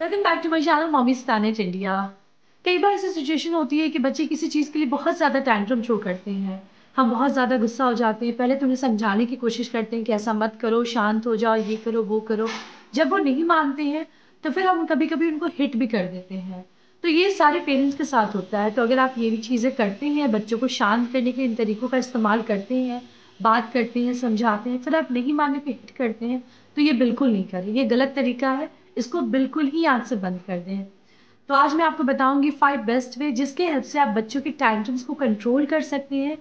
Welcome back to my channel mommies planet India. कई बार ऐसी सिचुएशन होती है कि बच्चे किसी चीज़ के लिए बहुत ज़्यादा टैंट्रम शो करते हैं। हम बहुत ज़्यादा गुस्सा हो जाते हैं, पहले तो उन्हें समझाने की कोशिश करते हैं कि ऐसा मत करो, शांत हो जाओ, ये करो वो करो। जब वो नहीं मानते हैं तो फिर हम कभी कभी उनको हिट भी कर देते हैं। तो ये सारे पेरेंट्स के साथ होता है। तो अगर आप ये भी चीज़ें करते हैं, बच्चों को शांत करने के इन तरीकों का इस्तेमाल करते हैं, बात करते हैं, समझाते हैं, फिर आप नहीं मानने पे हिट करते हैं, तो ये बिल्कुल नहीं करें। ये गलत तरीका है, इसको बिल्कुल ही आज से बंद कर दें। तो आज मैं आपको बताऊंगी 5 बेस्ट वे जिसके हेल्प से आप बच्चों के टैंट्रम्स को कंट्रोल कर सकते हैं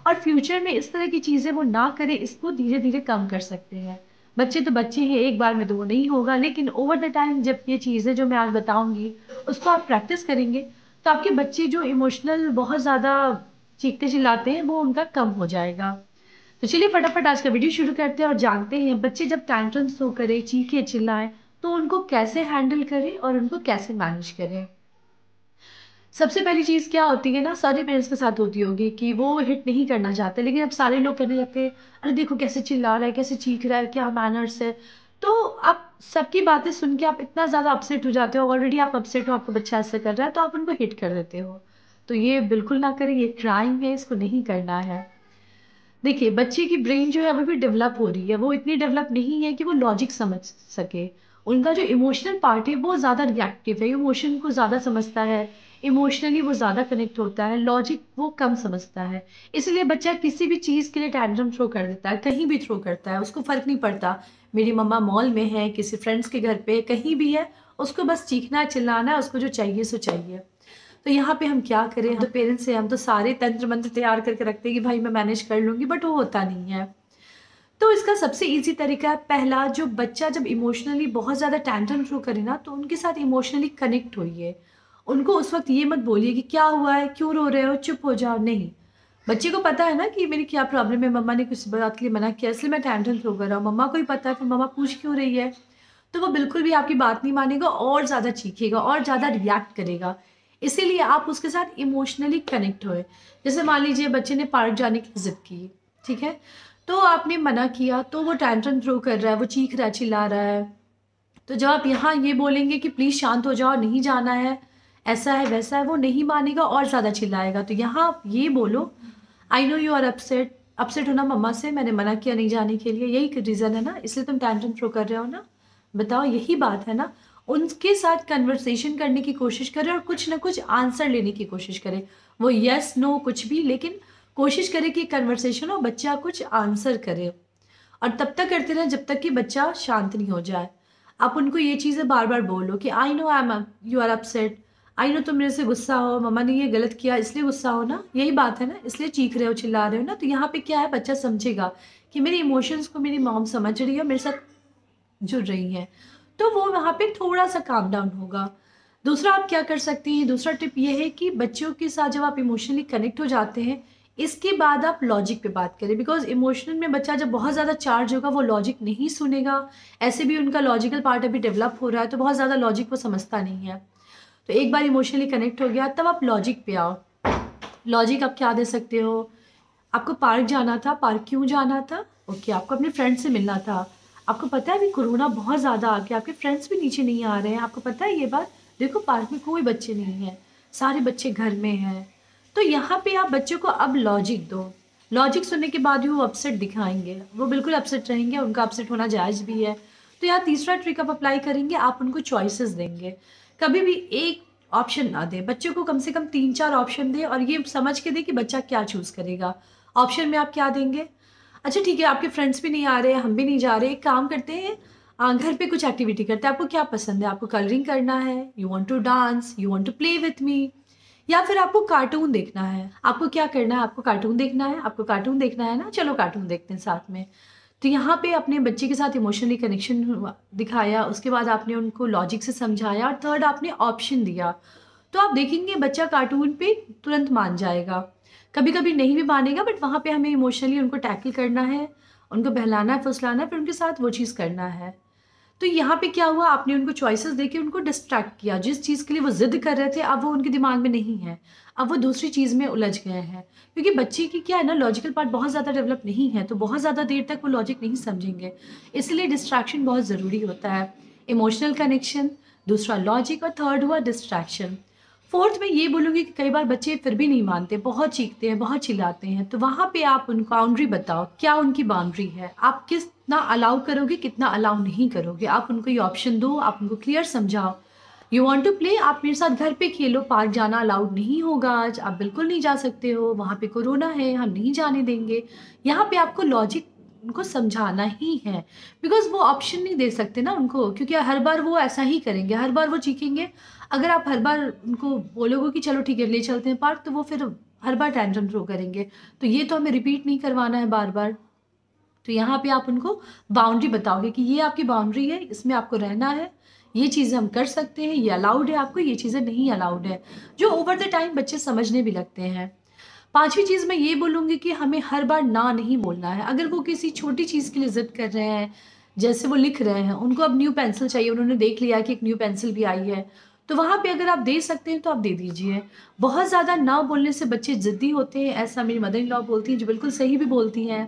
और फ्यूचर में इस तरह की चीज़ें वो ना करें, इसको धीरे धीरे कम कर सकते हैं। बच्चे तो बच्चे हैं, एक बार में तो वो नहीं होगा, लेकिन ओवर द टाइम जब ये चीज़ें जो मैं आज बताऊंगी उसको आप प्रैक्टिस करेंगे तो आपके बच्चे जो इमोशनल बहुत ज़्यादा चीखते चिल्लाते हैं वो उनका कम हो जाएगा। तो चलिए फटाफट आज का वीडियो शुरू करते हैं और जानते हैं बच्चे जब टैंट्रम्स शो करें, चीखे चिल्लाएं, तो उनको कैसे हैंडल करें और उनको कैसे मैनेज करें। सबसे पहली चीज़ क्या होती है ना, सारे पेरेंट्स के साथ होती होगी कि वो हिट नहीं करना चाहते, लेकिन अब सारे लोग करने लगते हैं, अरे देखो कैसे चिल्ला रहा है, कैसे चीख रहा है, क्या मैनर्स है। तो आप सबकी बातें सुन के आप इतना ज़्यादा अपसेट हो जाते हो, ऑलरेडी आप अपसेट हो, आपका बच्चा ऐसा कर रहा है तो आप उनको हिट कर देते हो। तो ये बिल्कुल ना करें, ये क्राइम है, इसको नहीं करना है। देखिए, बच्चे की ब्रेन जो है अभी भी डेवलप हो रही है, वो इतनी डेवलप नहीं है कि वो लॉजिक समझ सके। उनका जो इमोशनल पार्ट है वो ज़्यादा रिएक्टिव है, इमोशन को ज़्यादा समझता है, इमोशनली वो ज़्यादा कनेक्ट होता है, लॉजिक वो कम समझता है। इसलिए बच्चा किसी भी चीज़ के लिए टैंट्रम थ्रो कर देता है, कहीं भी थ्रो करता है, उसको फ़र्क नहीं पड़ता मेरी मम्मा मॉल में है, किसी फ्रेंड्स के घर पे, कहीं भी है, उसको बस चीखना चिल्लाना है, उसको जो चाहिए सो चाहिए। तो यहाँ पे हम क्या करें, हम तो पेरेंट्स हैं, हम तो सारे तंत्र मंत्र तैयार करके रखते हैं कि भाई मैं मैनेज कर लूंगी, बट वो होता नहीं है। तो इसका सबसे इजी तरीका है, पहला, जो बच्चा जब इमोशनली बहुत ज़्यादा टैंट्रम थ्रो करे ना, तो उनके साथ इमोशनली कनेक्ट होइए। उनको उस वक्त ये मत बोलिए कि क्या हुआ है, क्यों रो रहे हो, चुप हो जाओ, नहीं। बच्चे को पता है ना कि मेरी क्या प्रॉब्लम है, मम्मा ने कुछ बात के लिए मना किया इसलिए मैं टैंट्रम थ्रो कर रहा हूँ, मम्मा को ही पता है, फिर मम्मा पूछ क्यों रही है। तो वो बिल्कुल भी आपकी बात नहीं मानेगा और ज़्यादा चीखेगा और ज़्यादा रिएक्ट करेगा। इसीलिए आप उसके साथ इमोशनली कनेक्ट होए। जैसे मान लीजिए बच्चे ने पार्क जाने की जिद की, ठीक है, तो आपने मना किया, तो वो टैंट्रम थ्रो कर रहा है, वो चीख रहा है, चिल्ला रहा है। तो जब आप यहाँ ये बोलेंगे कि प्लीज़ शांत हो जाओ, नहीं जाना है, ऐसा है वैसा है, वो नहीं मानेगा और ज़्यादा चिल्लाएगा। तो यहाँ आप ये बोलो, I know you are upset, upset होना मम्मा से, मैंने मना किया नहीं जाने के लिए, यही रीज़न है ना, इसलिए तुम टैंट्रम थ्रो कर रहे हो ना, बताओ यही बात है ना। उनके साथ कन्वर्सेशन करने की कोशिश करें और कुछ ना कुछ आंसर लेने की कोशिश करें। वो यस नो कुछ भी, लेकिन कोशिश करें कि कन्वर्सेशन हो, बच्चा कुछ आंसर करे। और तब तक करते रहें जब तक कि बच्चा शांत नहीं हो जाए। आप उनको ये चीज़ें बार बार बोलो कि I know I am, you are upset, I know तुम मेरे से गुस्सा हो, मम्मा ने ये गलत किया इसलिए गुस्सा हो ना, यही बात है ना, इसलिए चीख रहे हो चिल्ला रहे हो ना। तो यहाँ पे क्या है, बच्चा समझेगा कि मेरे इमोशंस को मेरी मॉम समझ रही है, मेरे साथ जुड़ रही हैं, तो वो वहाँ पे थोड़ा सा काम डाउन होगा। दूसरा आप क्या कर सकती हैं, दूसरा टिप ये है कि बच्चों के साथ जब आप इमोशनली कनेक्ट हो जाते हैं, इसके बाद आप लॉजिक पे बात करें, बिकॉज इमोशनल में बच्चा जब बहुत ज़्यादा चार्ज होगा वो लॉजिक नहीं सुनेगा। ऐसे भी उनका लॉजिकल पार्ट अभी डेवलप हो रहा है, तो बहुत ज़्यादा लॉजिक वो समझता नहीं है। तो एक बार इमोशनली कनेक्ट हो गया, तब आप लॉजिक पे आओ। लॉजिक आप क्या दे सकते हो, आपको पार्क जाना था, पार्क क्यों जाना था, ओके, आपको अपने फ्रेंड से मिलना था, आपको पता है अभी कोरोना बहुत ज़्यादा आ गया, आपके फ्रेंड्स भी नीचे नहीं आ रहे हैं, आपको पता है ये बात, देखो पार्क में कोई बच्चे नहीं हैं, सारे बच्चे घर में हैं। तो यहाँ पे आप बच्चों को अब लॉजिक दो। लॉजिक सुनने के बाद भी वो अपसेट दिखाएंगे, वो बिल्कुल अपसेट रहेंगे, उनका अपसेट होना जायज़ भी है। तो यहाँ तीसरा ट्रिक आप अप्लाई करेंगे, आप उनको चॉइसेस देंगे। कभी भी एक ऑप्शन ना दें, बच्चों को कम से कम 3-4 ऑप्शन दें और ये समझ के दें कि बच्चा क्या चूज़ करेगा। ऑप्शन में आप क्या देंगे, अच्छा ठीक है, आपके फ्रेंड्स भी नहीं आ रहे हैं, हम भी नहीं जा रहे, एक काम करते हैं, घर पे कुछ एक्टिविटी करते हैं, आपको क्या पसंद है, आपको कलरिंग करना है, you want to dance, you want to play with me, या फिर आपको कार्टून देखना है, आपको क्या करना है, आपको कार्टून देखना है, आपको कार्टून देखना है ना, चलो कार्टून देखते हैं साथ में। तो यहाँ पे अपने बच्चे के साथ इमोशनली कनेक्शन दिखाया, उसके बाद आपने उनको लॉजिक से समझाया और थर्ड आपने ऑप्शन दिया। तो आप देखेंगे बच्चा कार्टून पे तुरंत मान जाएगा, कभी कभी नहीं भी मानेगा, बट वहाँ पे हमें इमोशनली उनको टैकल करना है, उनको बहलाना है, फुसलाना है, फिर उनके साथ वो चीज़ करना है। तो यहाँ पे क्या हुआ, आपने उनको चॉइसेस देके उनको डिस्ट्रैक्ट किया, जिस चीज़ के लिए वो जिद कर रहे थे अब वो उनके दिमाग में नहीं है, अब वो दूसरी चीज़ में उलझ गए हैं। क्योंकि बच्चे की क्या है ना, लॉजिकल पार्ट बहुत ज़्यादा डेवलप नहीं है, तो बहुत ज़्यादा देर तक वो लॉजिक नहीं समझेंगे, इसलिए डिस्ट्रैक्शन बहुत ज़रूरी होता है। इमोशनल कनेक्शन, दूसरा लॉजिक और थर्ड हुआ डिस्ट्रैक्शन। फोर्थ में ये बोलूँगी कि कई बार बच्चे फिर भी नहीं मानते, बहुत चीखते हैं, बहुत चिल्लाते हैं, तो वहाँ पे आप उनको बाउंड्री बताओ, क्या उनकी बाउंड्री है, आप कितना अलाउ करोगे, कितना अलाउ नहीं करोगे। आप उनको ये ऑप्शन दो, आप उनको क्लियर समझाओ। यू वॉन्ट टू प्ले, आप मेरे साथ घर पे खेलो, पार्क जाना अलाउड नहीं होगा आज, आप बिल्कुल नहीं जा सकते हो, वहाँ पे कोरोना है, हम नहीं जाने देंगे। यहाँ पे आपको लॉजिक उनको समझाना ही है, बिकॉज वो ऑप्शन नहीं दे सकते ना उनको, क्योंकि हर बार वो ऐसा ही करेंगे, हर बार वो चीखेंगे। अगर आप हर बार उनको बोलोगे कि चलो ठीक है ले चलते हैं पार्क, तो वो फिर हर बार टेंशन थ्रो करेंगे। तो ये तो हमें रिपीट नहीं करवाना है बार बार। तो यहाँ पे आप उनको बाउंड्री बताओगे कि ये आपकी बाउंड्री है, इसमें आपको रहना है, ये चीज़ें हम कर सकते हैं, ये अलाउड है आपको, ये चीज़ें नहीं अलाउड है, जो ओवर द टाइम बच्चे समझने भी लगते हैं। पांचवी चीज़ मैं ये बोलूँगी कि हमें हर बार ना नहीं बोलना है। अगर वो किसी छोटी चीज़ के लिए ज़िद कर रहे हैं, जैसे वो लिख रहे हैं, उनको अब न्यू पेंसिल चाहिए, उन्होंने देख लिया कि एक न्यू पेंसिल भी आई है, तो वहाँ पे अगर आप दे सकते हैं तो आप दे दीजिए। बहुत ज़्यादा ना बोलने से बच्चे ज़िद्दी होते हैं, ऐसा मेरी मदर इन लॉ बोलती हैं, जो बिल्कुल सही भी बोलती हैं।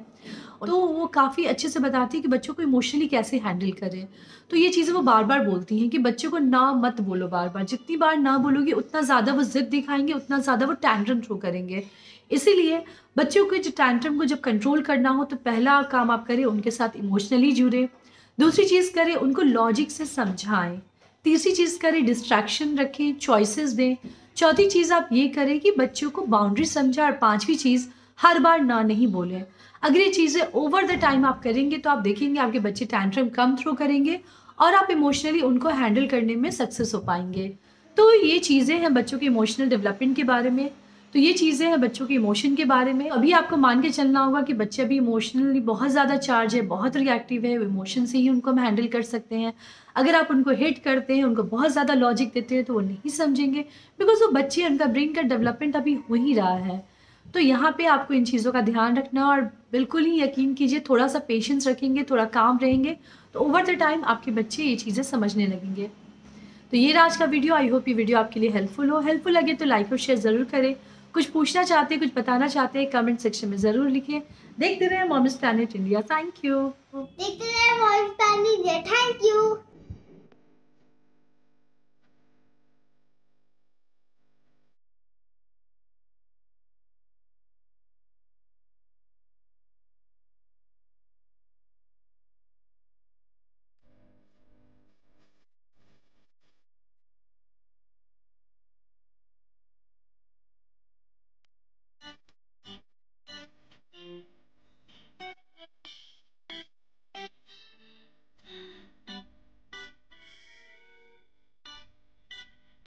तो वो काफ़ी अच्छे से बताती है कि बच्चों को इमोशनली कैसे हैंडल करें। तो ये चीज़ें वो बार-बार बोलती हैं कि बच्चों को ना मत बोलो बार-बार, जितनी बार ना बोलोगे उतना ज़्यादा वो ज़िद दिखाएँगे, उतना ज़्यादा वो टैंट्रम थ्रो करेंगे। इसीलिए बच्चों के जो टैंट्रम को जब कंट्रोल करना हो, तो पहला काम आप करें उनके साथ इमोशनली जुड़े, दूसरी चीज़ करें उनको लॉजिक से समझाएँ, तीसरी चीज़ करें डिस्ट्रैक्शन रखें, चॉइसेस दें, चौथी चीज़ आप ये करें कि बच्चों को बाउंड्री समझाएँ, और पाँचवीं चीज़ हर बार ना नहीं बोलें। अगर ये चीज़ें ओवर द टाइम आप करेंगे तो आप देखेंगे आपके बच्चे टैंट्रम कम थ्रो करेंगे और आप इमोशनली उनको हैंडल करने में सक्सेस हो पाएंगे। तो ये चीज़ें हैं बच्चों के इमोशनल डेवलपमेंट के बारे में। तो ये चीज़ें हैं बच्चों के इमोशन के बारे में। अभी आपको मान के चलना होगा कि बच्चे अभी इमोशनली बहुत ज़्यादा चार्ज है, बहुत रिएक्टिव है, इमोशन से ही उनको हम हैंडल कर सकते हैं। अगर आप उनको हिट करते हैं, उनको बहुत ज़्यादा लॉजिक देते हैं, तो वो नहीं समझेंगे, बिकॉज वो बच्चे, उनका ब्रेन का डेवलपमेंट अभी हो ही रहा है। तो यहाँ पे आपको इन चीज़ों का ध्यान रखना, और बिल्कुल ही यकीन कीजिए, थोड़ा सा पेशेंस रखेंगे, थोड़ा काम रहेंगे, तो ओवर द टाइम आपके बच्चे ये चीज़ें समझने लगेंगे। तो ये रहा आज का वीडियो। आई होप ये वीडियो आपके लिए हेल्पफुल हो। हेल्पफुल लगे तो लाइक और शेयर ज़रूर करें। कुछ पूछना चाहते हैं, कुछ बताना चाहते हैं, कमेंट सेक्शन में ज़रूर लिखें। देखते रहें moms planet India. Thank you. देखते रहे moms planet India. Thank you.